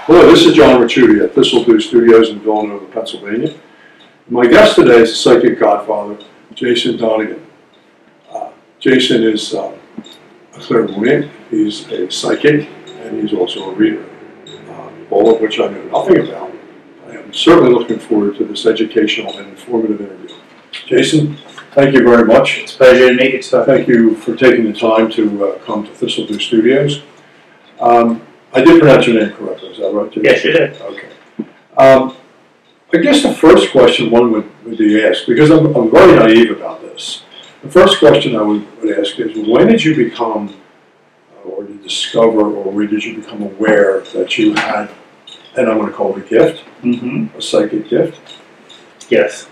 Hello, this is John Ricciutti at Thistledew Studios in Villanova, Pennsylvania. My guest today is the psychic godfather, Jason Donegan. Jason is a clairvoyant, he's a psychic, and he's also a reader, all of which I know nothing about. I am certainly looking forward to this educational and informative interview. Jason, thank you very much. It's a pleasure to meet you, sir. Thank you for taking the time to come to Thistledew Studios. I did pronounce your name correctly, is that right, Jason? Yes, you did. Okay. I guess the first question one would be asked, because I'm very naive about this, the first question I would ask is, when did you become, or did you discover, or when did you become aware that you had, and I'm going to call it a gift, a psychic gift? Yes.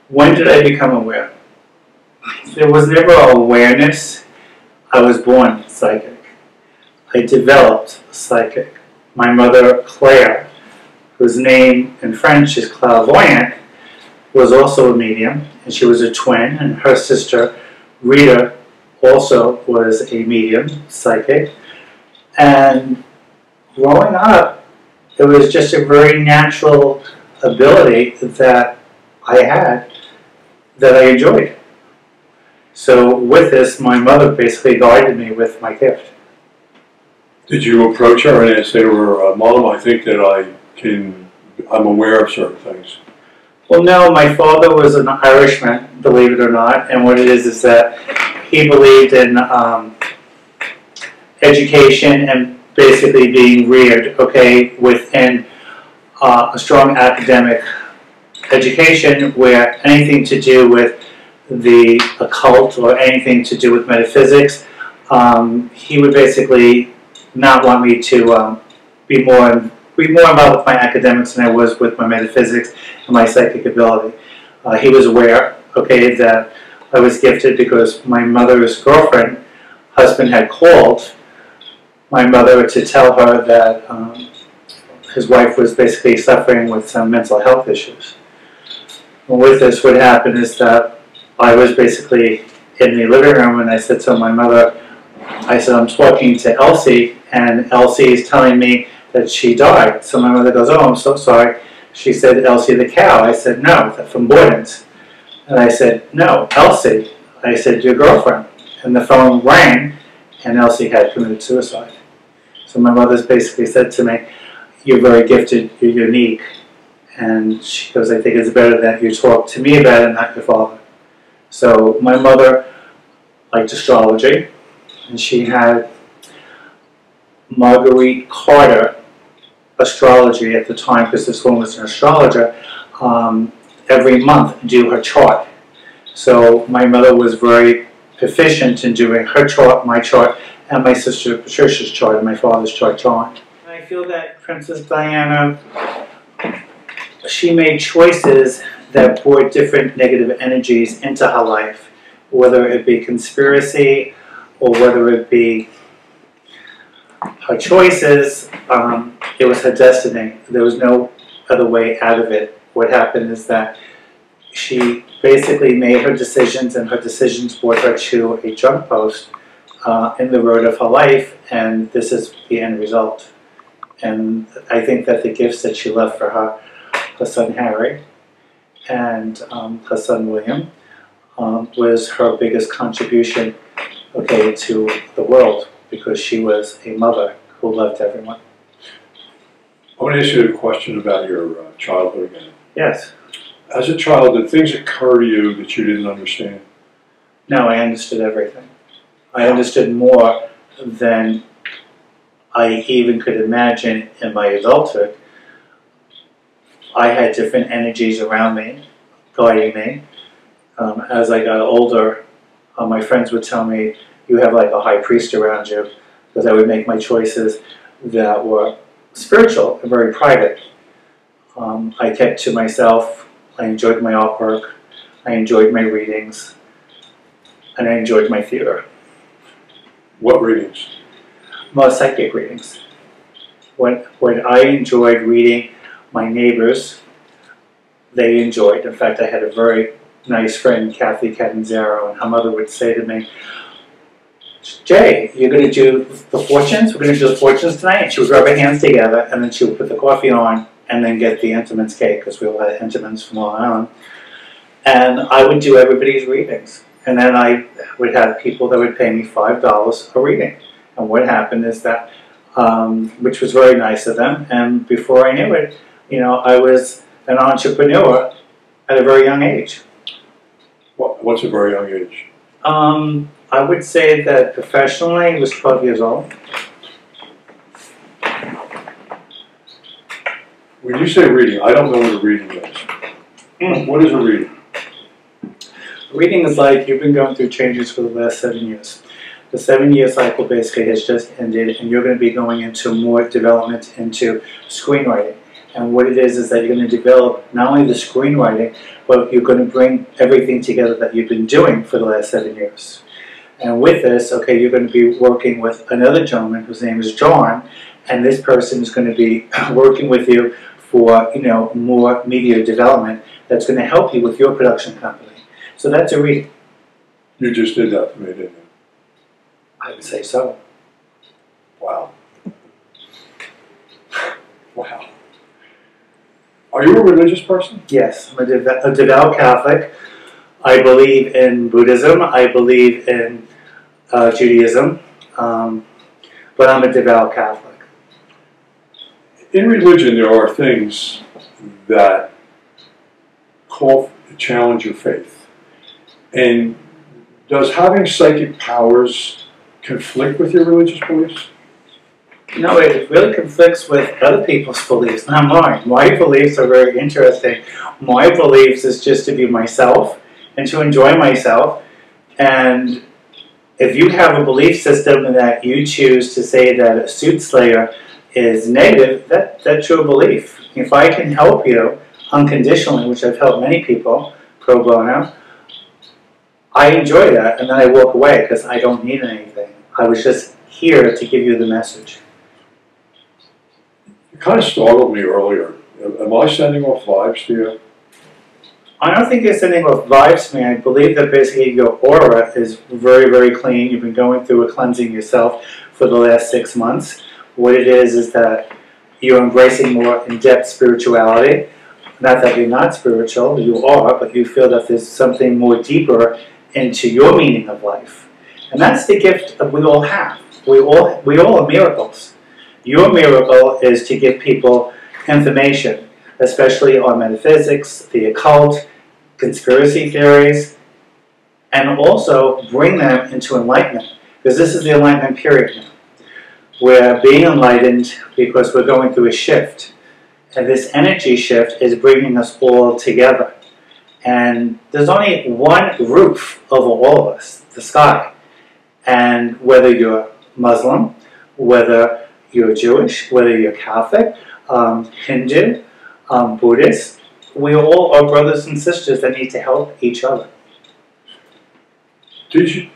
When did I become aware? There was never awareness. I was born psychic. I developed psychic. My mother, Claire, whose name in French is clairvoyant, was also a medium, and she was a twin, and her sister, Rita, also was a medium, psychic. And growing up, it was just a very natural ability that I had that I enjoyed. So with this, my mother basically guided me with my gift. Did you approach her and say to her, Mom, I think that I'm aware of certain things? Well, no, my father was an Irishman, believe it or not, and what it is that he believed in education and basically being reared, okay, within a strong academic education where anything to do with the occult or anything to do with metaphysics, he would basically not want me to be more involved with my academics than I was with my metaphysics and my psychic ability. He was aware, okay, that I was gifted because my mother's husband had called my mother to tell her that his wife was basically suffering with some mental health issues. And with this, what happened is that I was basically in the living room and I said to my mother, I said, I'm talking to Elsie, and Elsie is telling me that she died. So my mother goes, oh, I'm so sorry. She said, Elsie the cow. I said, no, from Borden's. And I said, no, Elsie. I said, your girlfriend. And the phone rang, and Elsie had committed suicide. So my mother's basically said to me, you're very gifted, you're unique. And she goes, I think it's better that you talk to me about it, not your father. So my mother liked astrology, and she had Marguerite Carter astrology at the time, because this woman was an astrologer, every month do her chart. So my mother was very proficient in doing her chart, my chart, and my sister Patricia's chart, and my father's chart, John. I feel that Princess Diana, she made choices that brought different negative energies into her life, whether it be conspiracy or whether it be her choices. It was her destiny. There was no other way out of it. What happened is that she basically made her decisions, and her decisions brought her to a jump post in the road of her life, and this is the end result. And I think that the gifts that she left for her son Harry and her son William was her biggest contribution, okay, to the world, because she was a mother who loved everyone. I want to ask you a question about your childhood again. Yes. As a child, did things occur to you that you didn't understand? No, I understood everything. I understood more than I even could imagine in my adulthood. I had different energies around me, guiding me. As I got older, my friends would tell me, you have like a high priest around you, because I would make my choices that were spiritual and very private. I kept to myself. I enjoyed my artwork. I enjoyed my readings. And I enjoyed my theater. What readings? Most psychic readings. When I enjoyed reading, my neighbors, they enjoyed. In fact, I had a very nice friend, Kathy Catanzaro, and her mother would say to me, Jay, you're going to do the fortunes? We're going to do the fortunes tonight? And she would rub her hands together, and then she would put the coffee on, and then get the Entenmann's cake, because we all had Entenmann's from Long Island. And I would do everybody's readings. And then I would have people that would pay me $5 a reading. And what happened is that, which was very nice of them, and before I knew it, you know, I was an entrepreneur at a very young age. What's a very young age? I would say that professionally I was 12 years old. When you say reading, I don't know what a reading is. What is a reading? Reading is like you've been going through changes for the last 7 years. The 7-year cycle basically has just ended, and you're going to be going into more development into screenwriting. And what it is that you're going to develop not only the screenwriting, but you're going to bring everything together that you've been doing for the last 7 years. And with this, okay, you're going to be working with another gentleman whose name is John, and this person is going to be working with you for, you know, more media development that's going to help you with your production company. So that's a reading. You just did that to me, didn't you? I would say so. Wow. Wow. Are you a religious person? Yes, I'm a devout Catholic. I believe in Buddhism. I believe in Judaism. But I'm a devout Catholic. In religion, there are things that challenge your faith. And does having psychic powers conflict with your religious beliefs? No, it really conflicts with other people's beliefs, not mine. My beliefs are very interesting. My beliefs is just to be myself and to enjoy myself. And if you have a belief system that you choose to say that a suit slayer is negative, that's your belief. If I can help you unconditionally, which I've helped many people, pro bono, I enjoy that, and then I walk away because I don't need anything. I was just here to give you the message. You kind of startled me earlier. Am I sending off vibes to you? I don't think you're sending off vibes to me. I believe that basically your aura is very, very clean. You've been going through a cleansing yourself for the last 6 months. What it is that you're embracing more in-depth spirituality. Not that you're not spiritual, you are, but you feel that there's something more deeper into your meaning of life. And that's the gift that we all have. We all are miracles. Your miracle is to give people information, especially on metaphysics, the occult, conspiracy theories, and also bring them into enlightenment. Because this is the enlightenment period now. We're being enlightened because we're going through a shift. And this energy shift is bringing us all together. And there's only one roof over all of us, the sky. And whether you're Muslim, whether you're Jewish, whether you're Catholic, Hindu, Buddhist, we all are brothers and sisters that need to help each other. Did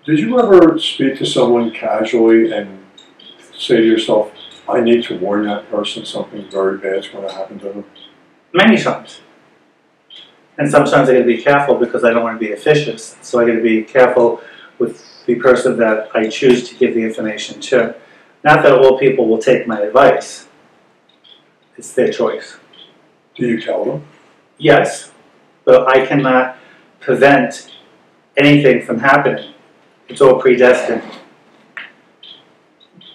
you ever speak to someone casually and say to yourself, I need to warn that person something very bad is going to happen to them? Many times. And sometimes I got to be careful because I don't want to be officious. So I got to be careful with the person that I choose to give the information to. Not that all people will take my advice. It's their choice. Do you tell them? Yes, but I cannot prevent anything from happening. It's all predestined.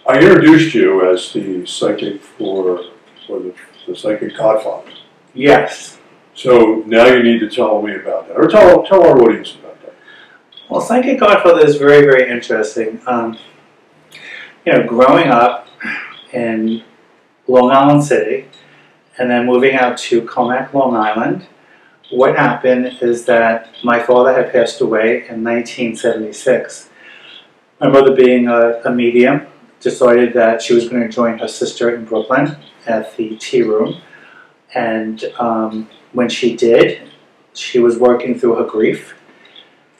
I introduced you as the psychic for the psychic godfather. Yes. So now you need to tell me about that, or tell our audience about that. Well, psychic godfather is very, very interesting. You know, growing up in Long Island City, and then moving out to Comac, Long Island, what happened is that my father had passed away in 1976. My mother, being a medium, decided that she was going to join her sister in Brooklyn at the tea room. And when she did, she was working through her grief.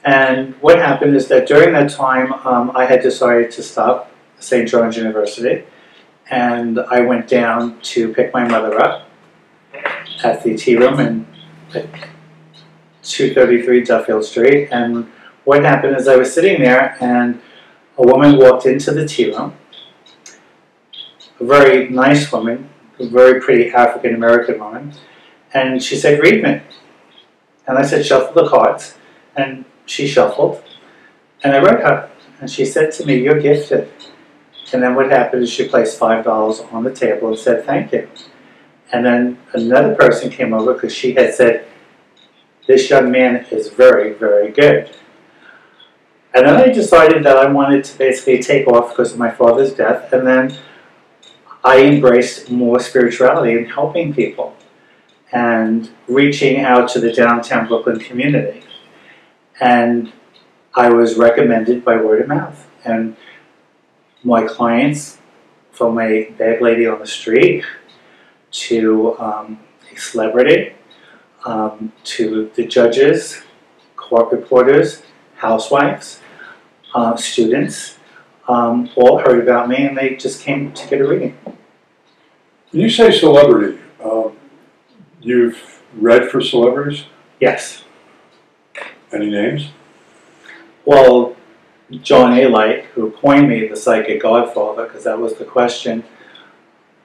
And what happened is that during that time, I had decided to stop St. John's University. And I went down to pick my mother up at the tea room in 233 Duffield Street. And what happened is I was sitting there, and a woman walked into the tea room, a very nice woman, a very pretty African American woman, and she said, "Read me." And I said, "Shuffle the cards." And she shuffled, and I read her, and she said to me, "You're gifted." And then what happened is she placed $5 on the table and said, "Thank you." And then another person came over because she had said, "This young man is very, very good." And then I decided that I wanted to basically take off because of my father's death, and then I embraced more spirituality and helping people and reaching out to the downtown Brooklyn community. And I was recommended by word of mouth. And my clients, from a bag lady on the street to a celebrity, to the judges, court reporters, housewives, students, all heard about me, and they just came to get a reading. When you say celebrity, you've read for celebrities? Yes. Any names? Well, John A. who coined me the psychic godfather, because that was the question.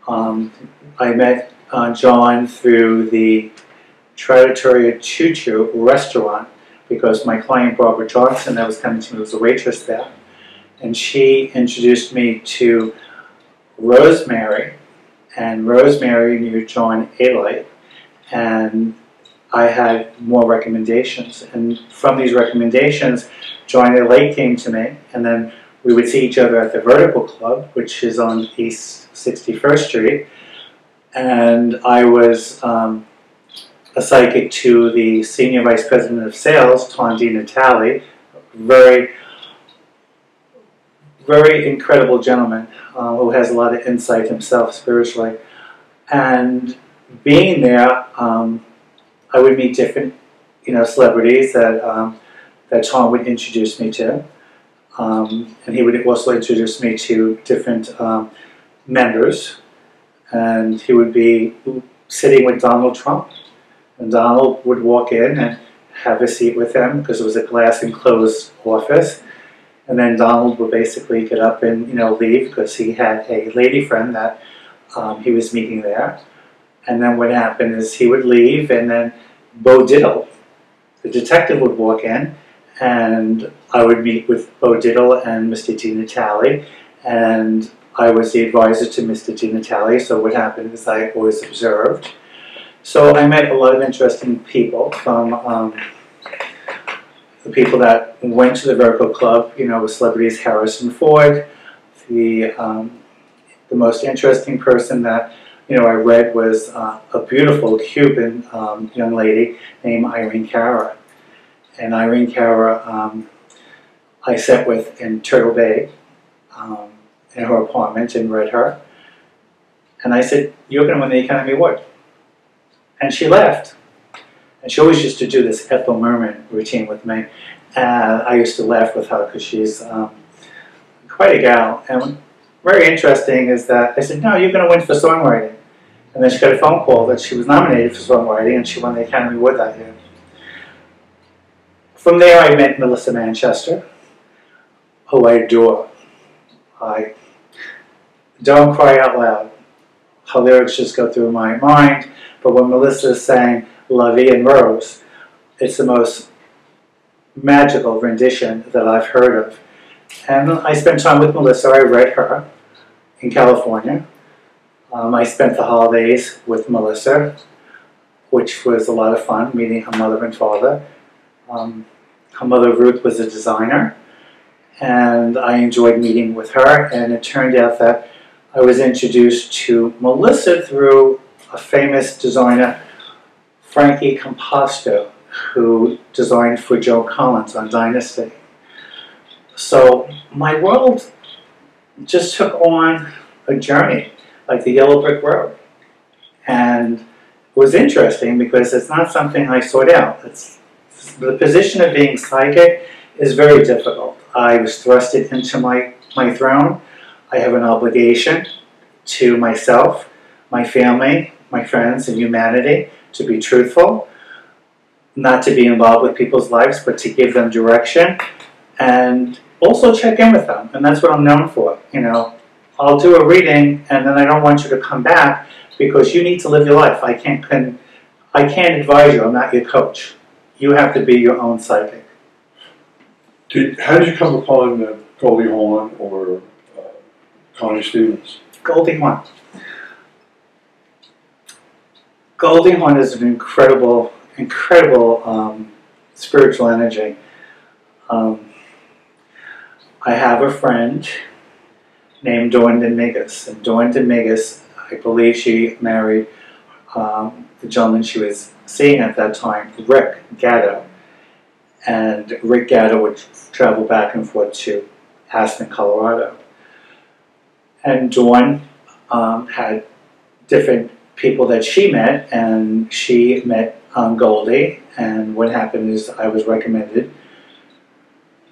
I met John through the Trattoria Choo Choo restaurant because my client Barbara Johnson that was coming to me was a waitress there, and she introduced me to Rosemary, and Rosemary knew John A. and I had more recommendations, and from these recommendations John A. came to me, and then we would see each other at the Vertical Club, which is on East 61st Street, and I was a psychic to the Senior Vice President of Sales, Tom DiNatale, very, very incredible gentleman who has a lot of insight himself spiritually. And being there, I would meet different, celebrities that that Tom would introduce me to, and he would also introduce me to different members. And he would be sitting with Donald Trump, and Donald would walk in and have a seat with him because it was a glass enclosed office. And then Donald would basically get up and leave because he had a lady friend that he was meeting there. And then what happened is he would leave, and then Bo Diddle, the detective, would walk in, and I would meet with Bo Diddle and Mr. DiNatale, and I was the advisor to Mr. DiNatale, so what happened is I always observed. So I met a lot of interesting people, from the people that went to the Vertical Club, with celebrities, Harrison Ford. The most interesting person that I read was a beautiful Cuban young lady named Irene Cara. And Irene Cara I sat with in Turtle Bay in her apartment and read her. And I said, "You're going to win the Academy Award." And she laughed. And she always used to do this Ethel Merman routine with me. And I used to laugh with her because she's quite a gal. And very interesting is that I said, "No, you're going to win for songwriting." And then she got a phone call that she was nominated for songwriting, and she won the Academy Award that year. From there, I met Melissa Manchester, who I adore. I don't cry out loud. Her lyrics just go through my mind, but when Melissa sang La Vie en Rose, it's the most magical rendition that I've heard of. And I spent time with Melissa. I read her in California. I spent the holidays with Melissa, which was a lot of fun, meeting her mother and father. Her mother, Ruth, was a designer, and I enjoyed meeting with her, and it turned out that I was introduced to Melissa through a famous designer, Frankie Composto, who designed for Joe Collins on Dynasty. So my world just took on a journey, like the Yellow Brick Road. And it was interesting because it's not something I sought out. The position of being psychic is very difficult. I was thrusted into my throne. I have an obligation to myself, my family, my friends, and humanity to be truthful, not to be involved with people's lives, but to give them direction, and also check in with them, and that's what I'm known for. You know, I'll do a reading, and then I don't want you to come back because you need to live your life. I can't advise you. I'm not your coach. You have to be your own psychic. How did you come upon Goldie Hawn or Connie Stevens? Goldie Hawn. Goldie Hawn is an incredible spiritual energy. I have a friend named Donegan, and Donegan, I believe she married the gentleman she was seeing at that time, Rick Gatto. And Rick Gatto would travel back and forth to Aspen, Colorado. And Dawn had different people that she met, and she met Goldie. And what happened is I was recommended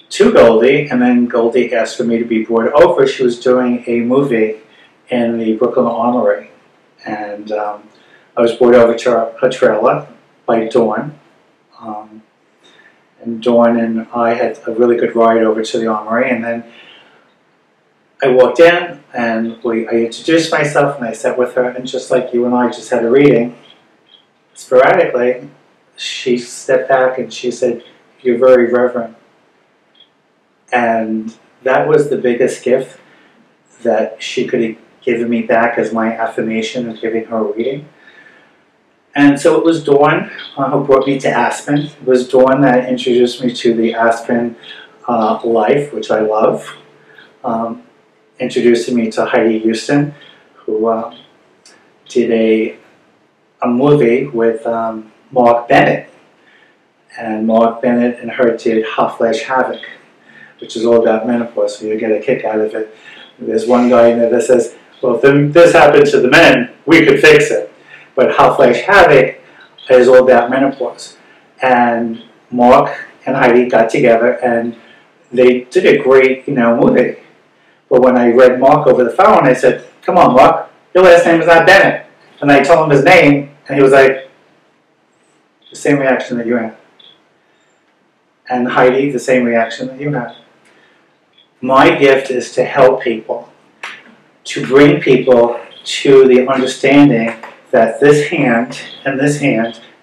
to Goldie, and then Goldie asked for me to be brought over. She was doing a movie in the Brooklyn Armory, and I was brought over to her trailer by Dawn. And Dawn and I had a really good ride over to the Armory, and then I walked in, and I introduced myself, and I sat with her, and just like you and I just had a reading, sporadically, she stepped back and she said, "You're very reverent." And that was the biggest gift that she could have given me back as my affirmation of giving her a reading. And so it was Dawn who brought me to Aspen. It was Dawn that introduced me to the Aspen life, which I love. Introducing me to Heidi Houston, who did a movie with Mark Bennett. And Mark Bennett and her did Hot Flash Havoc, which is all about menopause, so you get a kick out of it. There's one guy in there that says, well, if this happened to the men, we could fix it. But Hot Flash Havoc is all about menopause. And Mark and Heidi got together and they did a great, movie. But when I read Mark over the phone, I said, "Come on, Mark, your last name is not Bennett." And I told him his name, and he was like, the same reaction that you had. And Heidi, the same reaction that you had. My gift is to help people, to bring people to the understanding that this hand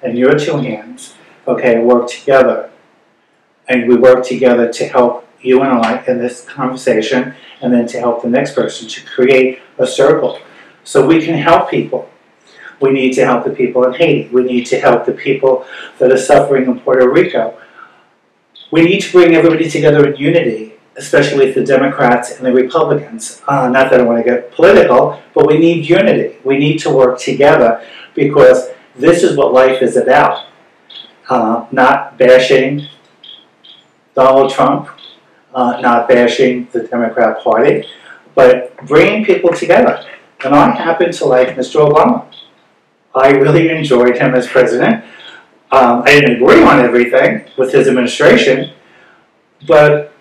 and your two hands, okay, work together. And we work together to help you and I in this conversation, and then to help the next person to create a circle. So we can help people. We need to help the people in Haiti. We need to help the people that are suffering in Puerto Rico. We need to bring everybody together in unity, especially with the Democrats and the Republicans. Not that I want to get political, but we need unity. We need to work together because this is what life is about. Not bashing Donald Trump, not bashing the Democrat Party, but bringing people together. And I happen to like Mr. Obama. I really enjoyed him as president. I didn't agree on everything with his administration, but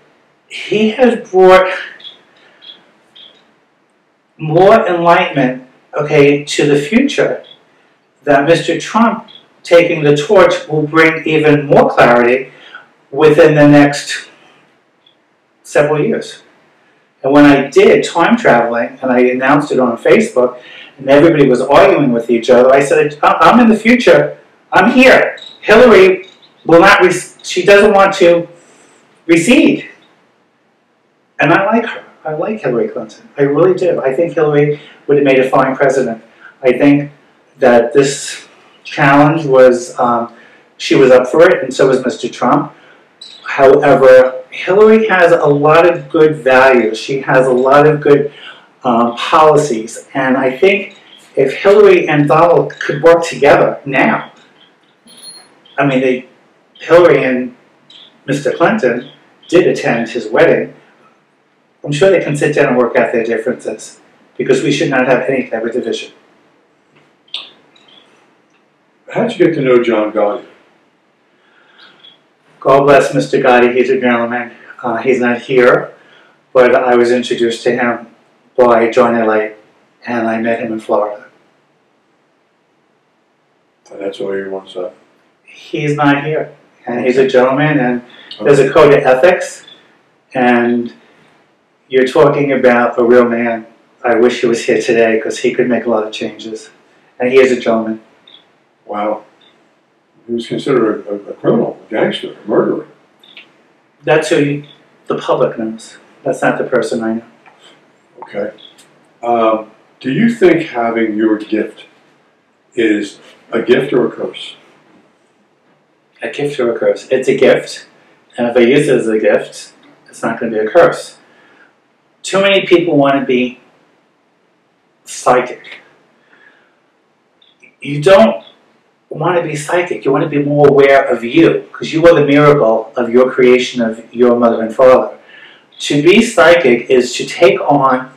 he has brought more enlightenment, okay, to the future that Mr. Trump taking the torch will bring even more clarity within the next several years. And when I did time traveling, and I announced it on Facebook, and everybody was arguing with each other, I said, I'm in the future, I'm here. Hillary will not, she doesn't want to recede. And I like her. I like Hillary Clinton. I really do. I think Hillary would have made a fine president. I think that this challenge was, she was up for it, and so was Mr. Trump. However, Hillary has a lot of good values. She has a lot of good policies. And I think if Hillary and Donald could work together now, I mean, Hillary and Mr. Clinton did attend his wedding. I'm sure they can sit down and work out their differences, because we should not have any type of division. How did you get to know John Gotti? God bless Mr. Gotti. He's a gentleman. He's not here, but I was introduced to him by John L.A., and I met him in Florida. And that's all you want to say? He's not here, and he's a gentleman, and there's a code of ethics And you're talking about a real man. I wish he was here today because he could make a lot of changes. And he is a gentleman. Wow. He was considered a criminal, a gangster, a murderer. That's who the public knows. That's not the person I know. Okay. Do you think having your gift is a gift or a curse? A gift or a curse? It's a gift. And if I use it as a gift, it's not going to be a curse. Too many people want to be psychic. You don't want to be psychic. You want to be more aware of you, because you are the miracle of your creation of your mother and father. To be psychic is to take on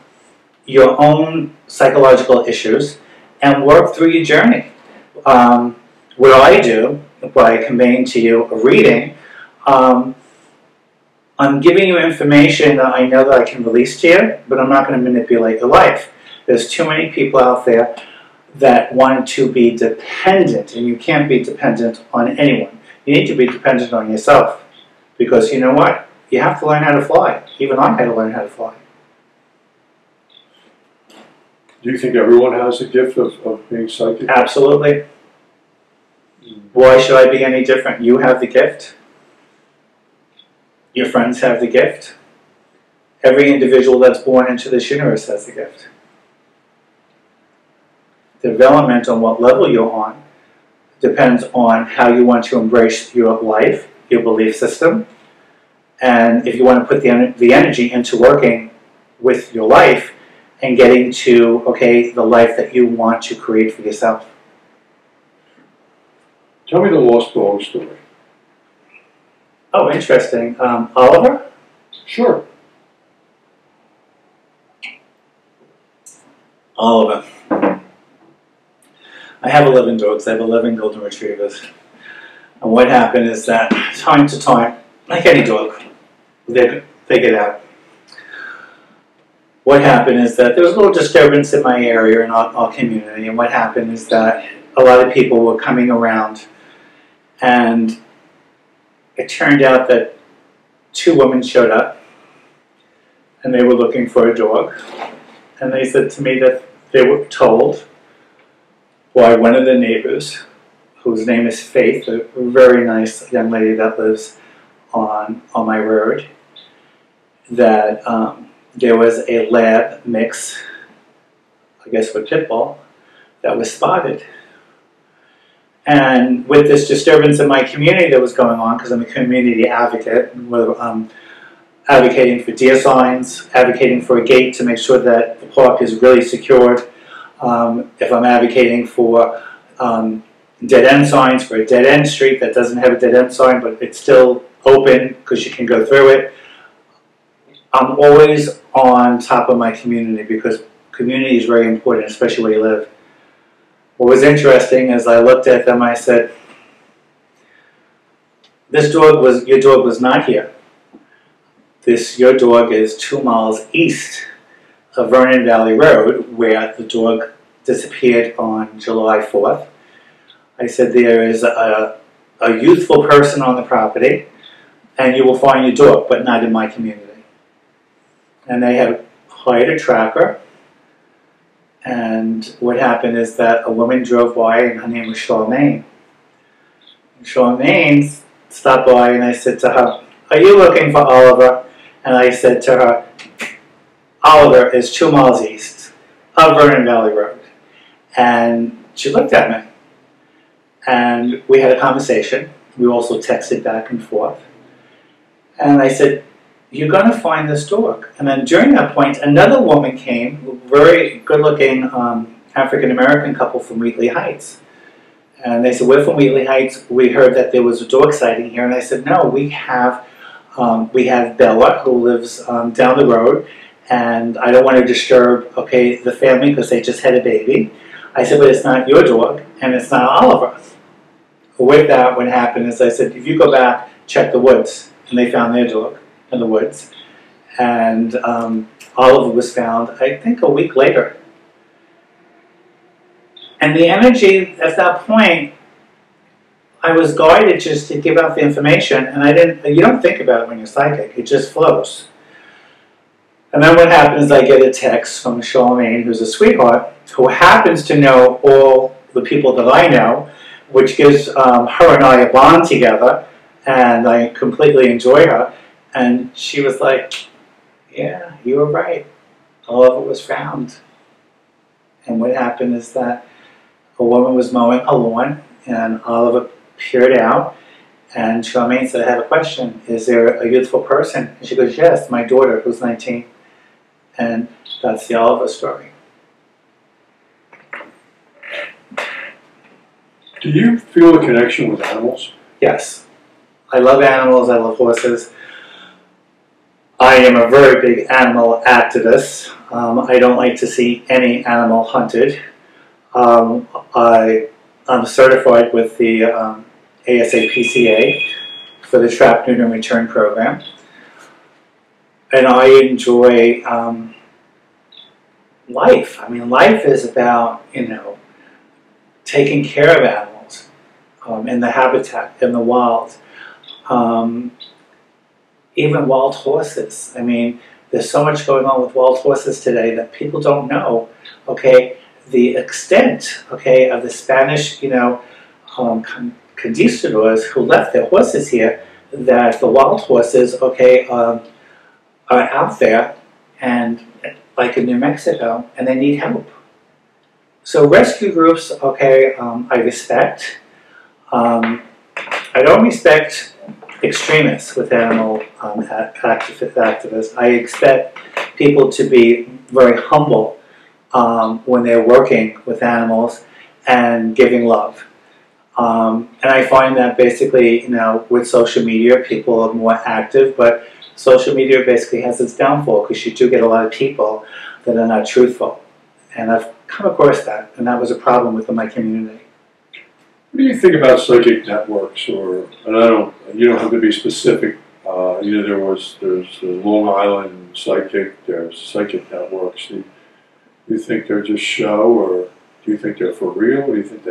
your own psychological issues and work through your journey. What I do by conveying to you a reading, I'm giving you information that I know that I can release to you, but I'm not going to manipulate your life. There's too many people out there that want to be dependent, and you can't be dependent on anyone. You need to be dependent on yourself, because you know what? You have to learn how to fly. Even I had to learn how to fly. Do you think everyone has a gift of being psychic? Absolutely. Why should I be any different? You have the gift. Your friends have the gift. Every individual that's born into this universe has the gift. Development on what level you're on depends on how you want to embrace your life, your belief system, and if you want to put the energy into working with your life and getting to, okay, the life that you want to create for yourself. Tell me the lost dog story. Oh, interesting. Oliver? Sure. Oliver. I have 11 dogs. I have 11 golden retrievers. And what happened is that time to time, like any dog, they get out. What happened is that there was a little disturbance in my area and our community. And what happened is that a lot of people were coming around, and it turned out that 2 women showed up, and they were looking for a dog. And they said to me that they were told by one of the neighbors, whose name is Faith, a very nice young lady that lives on my road, that there was a lab mix, I guess with pit bull, that was spotted. And with this disturbance in my community that was going on, because I'm a community advocate, I'm advocating for deer signs, advocating for a gate to make sure that the park is really secured. If I'm advocating for dead-end signs for a dead-end street that doesn't have a dead-end sign, but it's still open because you can go through it, I'm always on top of my community, because community is very important, especially where you live. What was interesting is I looked at them, I said, your dog was not here. Your dog is 2 miles east of Vernon Valley Road, where the dog disappeared on July 4th. I said, there is a youthful person on the property, and you will find your dog, but not in my community. And they had hired a tracker, and what happened is that a woman drove by, and her name was Charmaine. And Charmaine stopped by, and I said to her, are you looking for Oliver? And I said to her, Oliver is 2 miles east of Vernon Valley Road. And she looked at me, and we had a conversation. We also texted back and forth. And I said, you're going to find this dog. And then during that point, another woman came, a very good-looking African-American couple from Wheatley Heights. And they said, we're from Wheatley Heights. We heard that there was a dog sighting here. And I said, no, we have Bella, who lives down the road. And I don't want to disturb, okay, the family, because they just had a baby. I said, but it's not your dog, and it's not Oliver. With that, what happened is I said, if you go back, check the woods. And they found their dog in the woods. And Oliver was found, I think, a week later. And the energy at that point, I was guided just to give out the information, and I didn't, you don't think about it when you're psychic, it just flows. And then what happens is I get a text from Charlemagne, who's a sweetheart, who happens to know all the people that I know, which gives her and I a bond together, and I completely enjoy her. And she was like, yeah, you were right. Oliver was found. And what happened is that a woman was mowing a lawn, and Oliver peered out, and Charlemagne said, I have a question. Is there a youthful person? And she goes, yes, my daughter, who's 19. And that's the Oliver story. Do you feel a connection with animals? Yes. I love animals. I love horses. I am a very big animal activist. I don't like to see any animal hunted. I'm certified with the ASAPCA for the Trap, Neuter, and Return program. And I enjoy life. I mean, life is about, you know, taking care of animals in the habitat, in the wild. Even wild horses. I mean, there's so much going on with wild horses today that people don't know, okay, the extent, okay, of the Spanish, you know, conquistadors who left their horses here, that the wild horses, okay, are out there, and like in New Mexico, and they need help. So rescue groups, okay, I respect. I don't respect extremists with animal activists. I expect people to be very humble when they're working with animals and giving love. And I find that basically, you know, with social media, people are more active, but social media basically has its downfall because you do get a lot of people that are not truthful. And I've come across that, and that was a problem within my community. What do you think about psychic networks, or, and you don't have to be specific, you know, there's Long Island psychic, there's psychic networks. Do you think they're just show, or do you think they're for real? Do you think do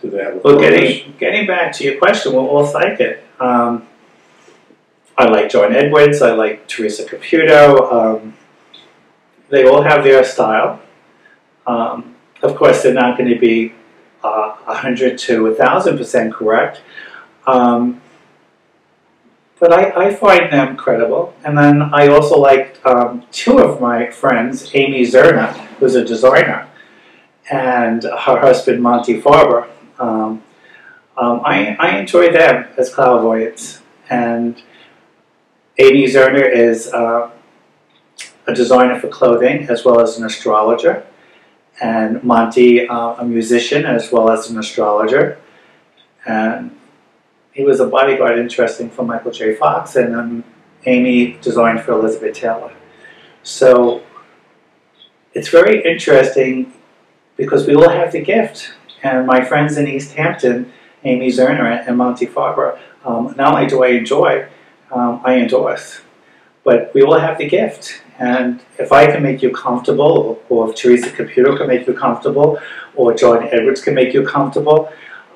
they have a Well, purpose? getting back to your question, we're all psychic. I like John Edwards, I like Teresa Caputo. They all have their style. Of course, they're not going to be 100 to 1,000% correct. But I find them credible. And then I also like two of my friends, Amy Zerna, who's a designer, and her husband, Monty Farber. I enjoy them as clairvoyants. And Amy Zerner is a designer for clothing as well as an astrologer. And Monty, a musician as well as an astrologer. And he was a bodyguard, interesting, for Michael J. Fox, and Amy designed for Elizabeth Taylor. So it's very interesting because we all have the gift. And my friends in East Hampton, Amy Zerner and Monty Farber, not only do I enjoy, I endorse. But we all have the gift. And if I can make you comfortable, or if Teresa Caputo can make you comfortable, or John Edwards can make you comfortable,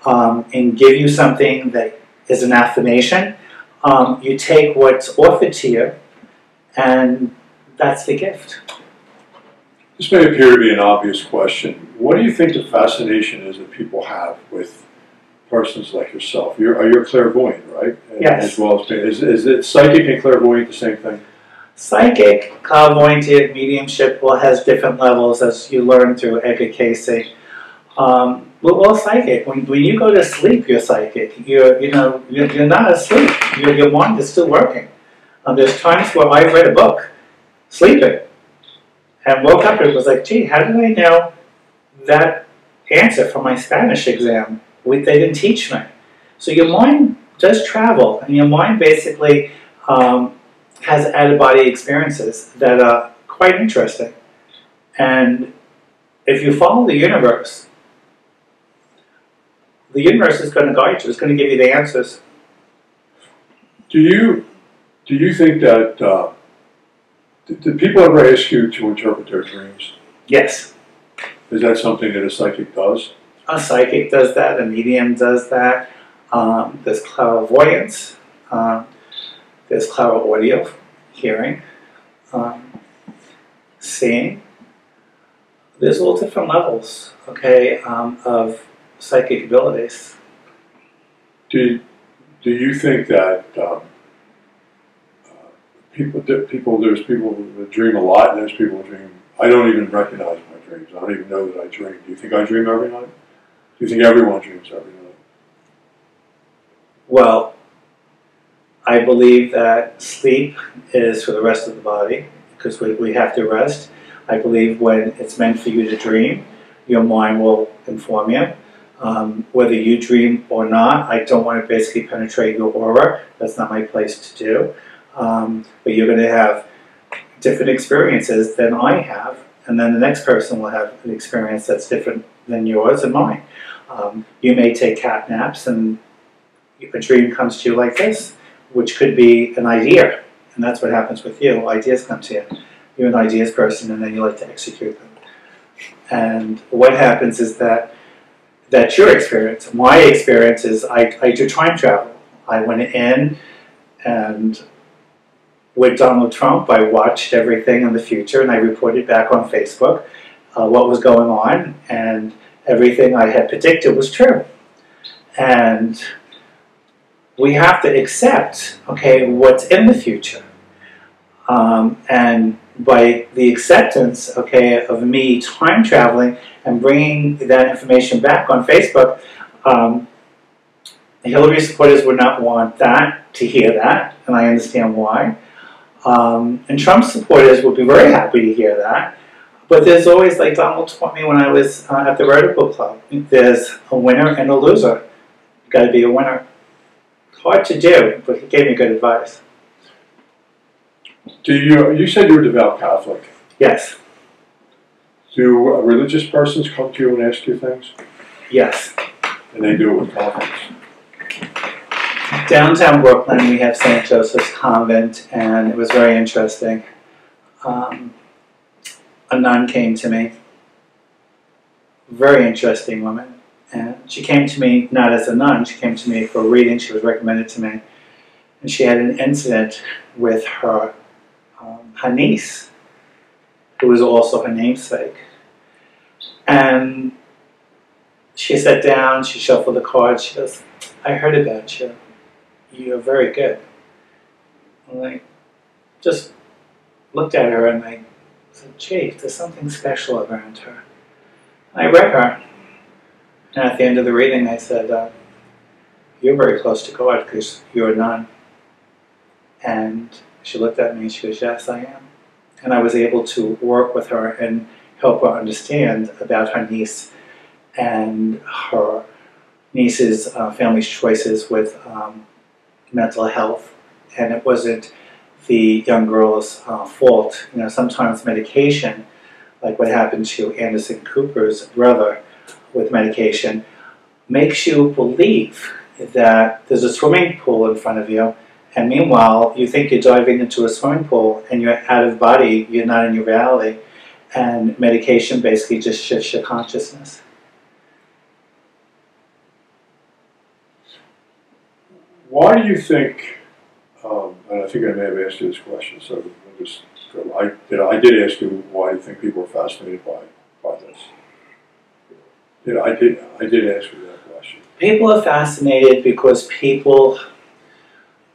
and give you something that is an affirmation, you take what's offered to you, and that's the gift. This may appear to be an obvious question. What do you think the fascination is that people have with persons like yourself? You're clairvoyant, right? Yes. As well as is it psychic and clairvoyant the same thing? Psychic, clairvoyant, mediumship all has different levels, as you learn through Edgar Cayce. We're all psychic. When you go to sleep, you're psychic. You're not asleep. Your mind is still working. There's times where I read a book, sleeping, and woke up and it was like, gee, how did I know that answer for my Spanish exam? They didn't teach me. So your mind does travel, and your mind basically has out-of-body experiences that are quite interesting. And if you follow the universe is going to guide you. It's going to give you the answers. Do you think that do people ever ask you to interpret their dreams? Yes. Is that something that a psychic does? A psychic does that. A medium does that. There's clairvoyance. There's clairaudio, hearing. seeing. There's all different levels, okay, of psychic abilities. Do you think that there's people that dream a lot, and there's people that dream, I don't even recognize my dreams. I don't even know that I dream. Do you think I dream every night? Do you think everyone dreams every night? Well, I believe that sleep is for the rest of the body, because we have to rest. I believe when it's meant for you to dream, your mind will inform you. Whether you dream or not, I don't want to basically penetrate your aura. That's not my place to do. But you're going to have different experiences than I have, and then the next person will have an experience that's different than yours and mine. You may take cat naps and a dream comes to you like this, which could be an idea, and that's what happens with you. Ideas come to you. You're an ideas person, and then you like to execute them. And what happens is that that's your experience. My experience is I do time travel. I went in, and with Donald Trump, I watched everything in the future, and I reported back on Facebook what was going on, and everything I had predicted was true. And we have to accept, okay, what's in the future. And by the acceptance, okay, of me time traveling and bringing that information back on Facebook, Hillary supporters would not want that, to hear that, and I understand why. And Trump supporters would be very happy to hear that. But there's always, like Donald taught me when I was at the Vertical Club, there's a winner and a loser. You've got to be a winner. Hard to do, but he gave me good advice. You said you were devout Catholic. Yes. Do religious persons come to you and ask you things? Yes. And they do it with confidence? Downtown Brooklyn, we have St. Joseph's Convent, and it was very interesting. A nun came to me, very interesting woman, and she came to me not as a nun, she came to me for a reading, she was recommended to me, and she had an incident with her niece, who was also her namesake. And she sat down, she shuffled the cards, she goes, I heard about you. You're very good. And I just looked at her and I said, gee, there's something special around her. And I read her. And at the end of the reading I said, you're very close to God because you're a nun. And she looked at me and she goes, yes, I am. And I was able to work with her and help her understand about her niece and her niece's family's choices with mental health. And it wasn't the young girl's fault. You know, sometimes medication, like what happened to Anderson Cooper's brother with medication, makes you believe that there's a swimming pool in front of you, and meanwhile you think you're diving into a swimming pool and you're out of body, you're not in your reality, and medication basically just shifts your consciousness. Why do you think, and I think I may have asked you this question, so I'll just go. I did ask you why you think people are fascinated by this. I did ask you that question. People are fascinated because people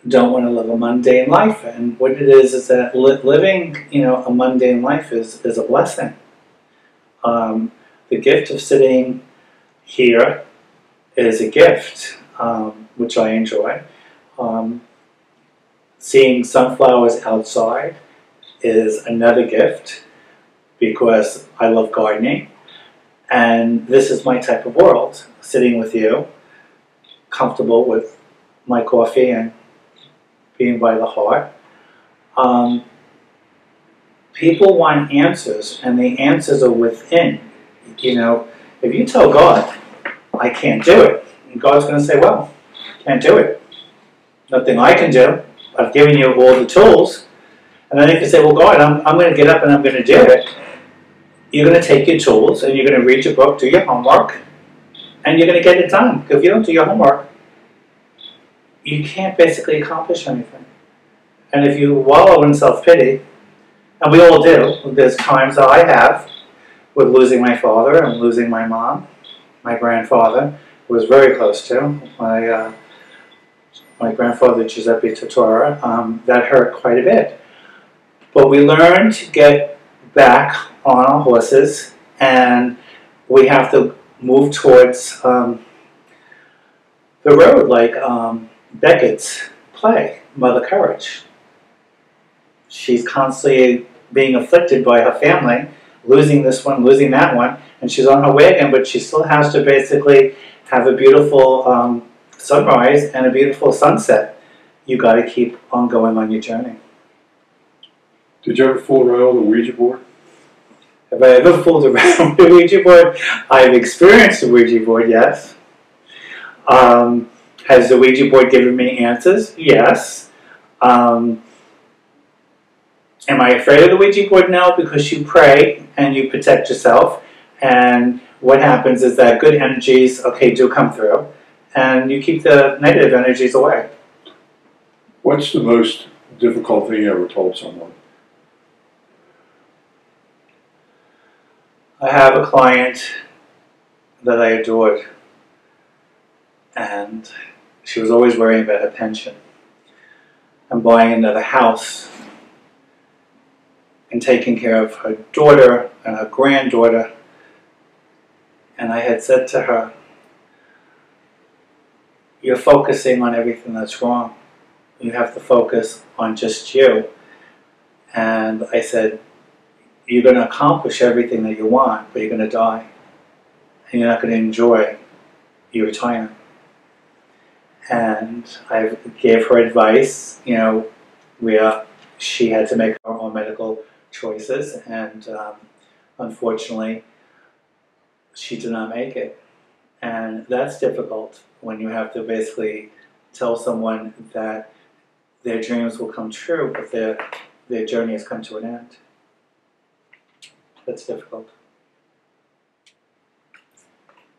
don't want to live a mundane life, and what it is that living, a mundane life is a blessing. The gift of sitting here is a gift, which I enjoy. Seeing sunflowers outside is another gift because I love gardening, and this is my type of world. Sitting with you, comfortable with my coffee and being by the heart. People want answers, and the answers are within. If you tell God, I can't do it, and God's going to say, well, can't do it. Nothing I can do. I've given you all the tools. And then if you say, well, God, I'm going to get up and I'm going to do it, you're going to take your tools and you're going to read your book, do your homework, and you're going to get it done. Because if you don't do your homework, you can't basically accomplish anything. And if you wallow in self-pity, And we all do. There's times that I have with losing my father and losing my mom, my grandfather, who was very close to, my grandfather Giuseppe Tortora. That hurt quite a bit. But we learn to get back on our horses, and we have to move towards the road, like Beckett's play, Mother Courage. She's constantly being afflicted by her family, losing this one, losing that one, and she's on her way again, but she still has to basically have a beautiful sunrise and a beautiful sunset. You got to keep on going on your journey. Did you ever fool around on the Ouija board? Have I ever fooled around with the Ouija board? I've experienced the Ouija board, yes. Has the Ouija board given me answers? Yes. Am I afraid of the Ouija board? No, because you pray and you protect yourself. And what happens is that good energies, okay, do come through. And you keep the negative energies away. What's the most difficult thing you ever told someone? I have a client that I adored, and she was always worrying about her pension and buying another house and taking care of her daughter and her granddaughter. And I had said to her, you're focusing on everything that's wrong. You have to focus on just you. And I said, you're going to accomplish everything that you want, but you're going to die. And you're not going to enjoy your retirement. And I gave her advice, you know, where she had to make her own medical choices. And unfortunately, she did not make it. And that's difficult when you have to basically tell someone that their dreams will come true, but their journey has come to an end. That's difficult.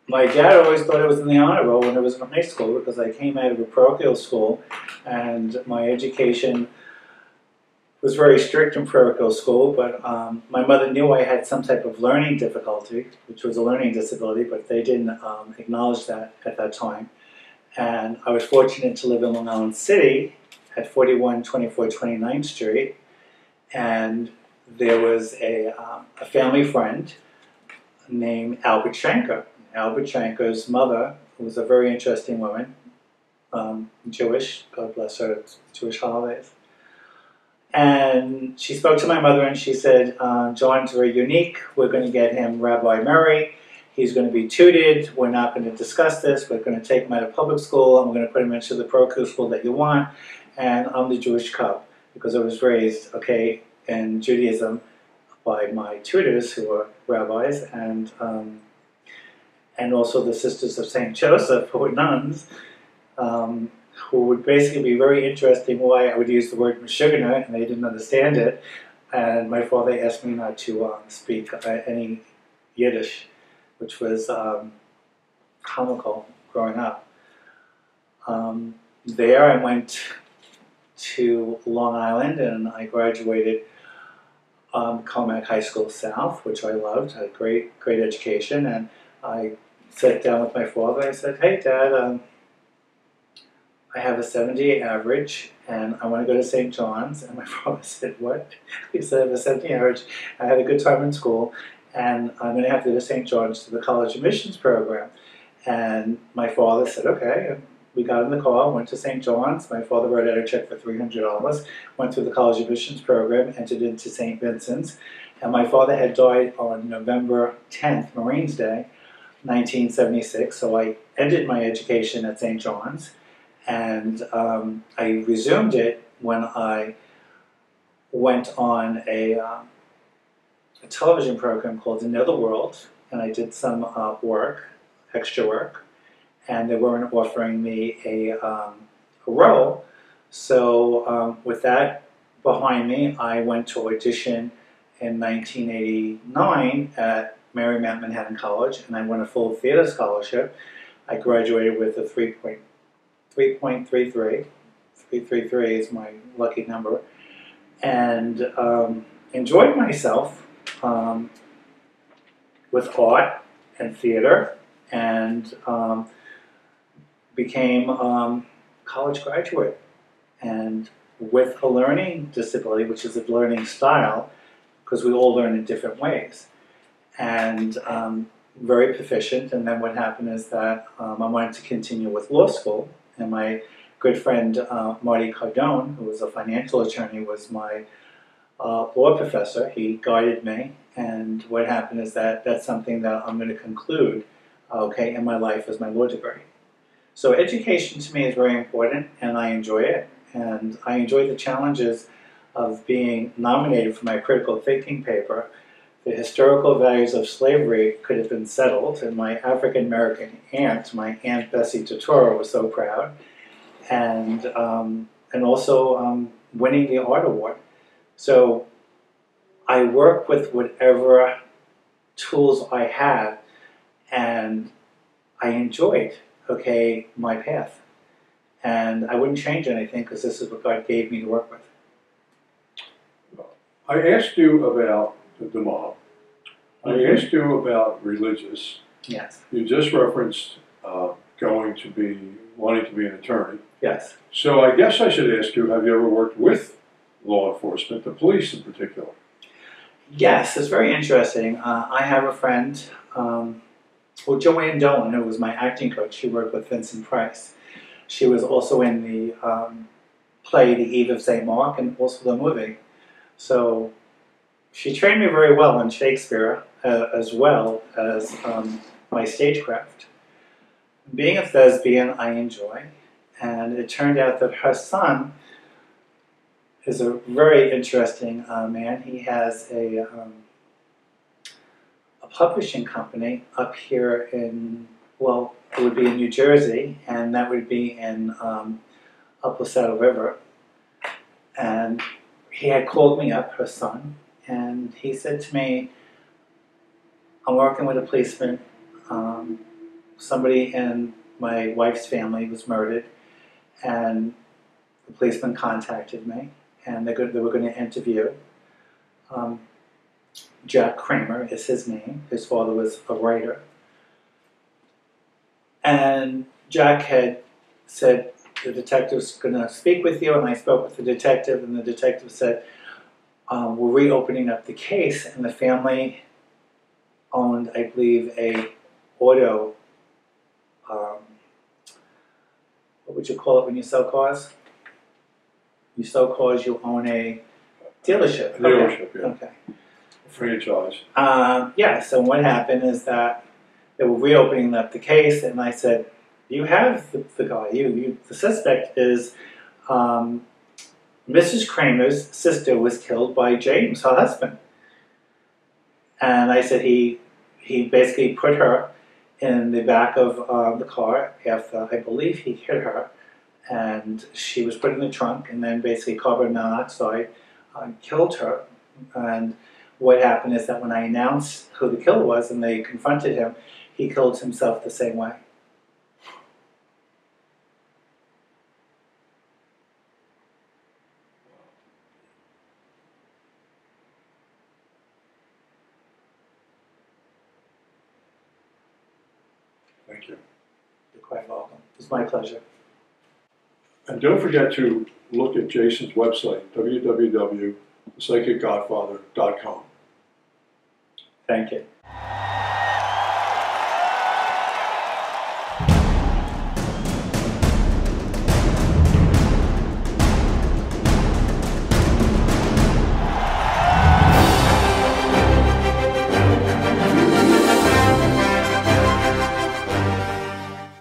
My dad always thought I was in the honor roll when I was in high school because I came out of a parochial school, and my education was very strict in parochial school, but my mother knew I had some type of learning difficulty, which was a learning disability, but they didn't acknowledge that at that time. And I was fortunate to live in Long Island City at 4124 29th Street, and there was a family friend named Albert Schenker. Albert Schenker's mother was a very interesting woman, Jewish, God bless her, Jewish holidays. And she spoke to my mother and she said, John's very unique. We're going to get him Rabbi Murray. He's going to be tutored. We're not going to discuss this. We're going to take him out of public school and we're going to put him into the parochial school that you want. And I'm the Jewish cub because I was raised, okay, in Judaism by my tutors who were rabbis and also the Sisters of St. Joseph who were nuns. Who would basically be very interesting why I would use the word Meshuggah, and they didn't understand it. And my father asked me not to speak any Yiddish, which was comical growing up. There I went to Long Island and I graduated Comac High School South, which I loved, had great education. And I sat down with my father. I said, hey Dad, I have a 78 average and I want to go to St. John's. And my father said, what? He said, I have a 70 average. I had a good time in school and I'm going to have to go to St. John's to the college admissions program. And my father said, okay. And we got in the car, went to St. John's. My father wrote out a check for $300, went through the college admissions program, entered into St. Vincent's. And my father had died on November 10th, Marines Day, 1976. So I ended my education at St. John's. And I resumed it when I went on a television program called To Know the World, and I did some work, extra work, and they weren't offering me a role. So with that behind me, I went to audition in 1989 at Marymount Manhattan College, and I won a full theater scholarship. I graduated with a 3.33. 333 is my lucky number. And enjoyed myself with art and theater, and became a college graduate. And with a learning disability, which is a learning style, because we all learn in different ways, and very proficient. And then what happened is that I wanted to continue with law school, and my good friend Marty Cardone, who was a financial attorney, was my law professor. He guided me, and what happened is that that's something that I'm going to conclude, okay, in my life as my law degree. So education to me is very important, and I enjoy it, and I enjoy the challenges of being nominated for my critical thinking paper. The historical values of slavery could have been settled, and my African-American aunt, my Aunt Bessie Totoro, was so proud, and also winning the art award. So I work with whatever tools I have, and I enjoyed, okay, my path. And I wouldn't change anything, because this is what God gave me to work with. I asked you about the mob. I asked you about religious. Yes. You just referenced wanting to be an attorney. Yes. So I guess I should ask you, have you ever worked with law enforcement, the police in particular? Yes, it's very interesting. I have a friend, Joanne Dolan, who was my acting coach. She worked with Vincent Price. She was also in the play The Eve of St. Mark, and also the movie. So she trained me very well in Shakespeare, as well as my stagecraft. Being a thespian, I enjoy, and it turned out that her son is a very interesting man. He has a publishing company up here in, well, it would be in New Jersey, and that would be in Upper Saddle River. And he had called me up, her son, and he said to me, I'm working with a policeman. Somebody in my wife's family was murdered, and the policeman contacted me, and they were going to interview. Jack Kramer is his name. His father was a writer. And Jack had said, the detective's going to speak with you, and I spoke with the detective, and the detective said, we're reopening up the case, and the family owned, I believe, a auto, what would you call it when you sell cars? You sell cars, you own a dealership. A dealership, okay. Yeah. Okay. A franchise. Yeah, so what happened is that they were reopening up the case, and I said, you have the guy, the suspect is Mrs. Kramer's sister was killed by James, her husband. And I said he basically put her in the back of the car after, I believe, he hit her, and she was put in the trunk, and then basically carbon monoxide killed her. And what happened is that when I announced who the killer was and they confronted him, he killed himself the same way. Thank you. You're quite welcome. It's my pleasure. And don't forget to look at Jason's website, www.thepsychicgodfather.com. Thank you.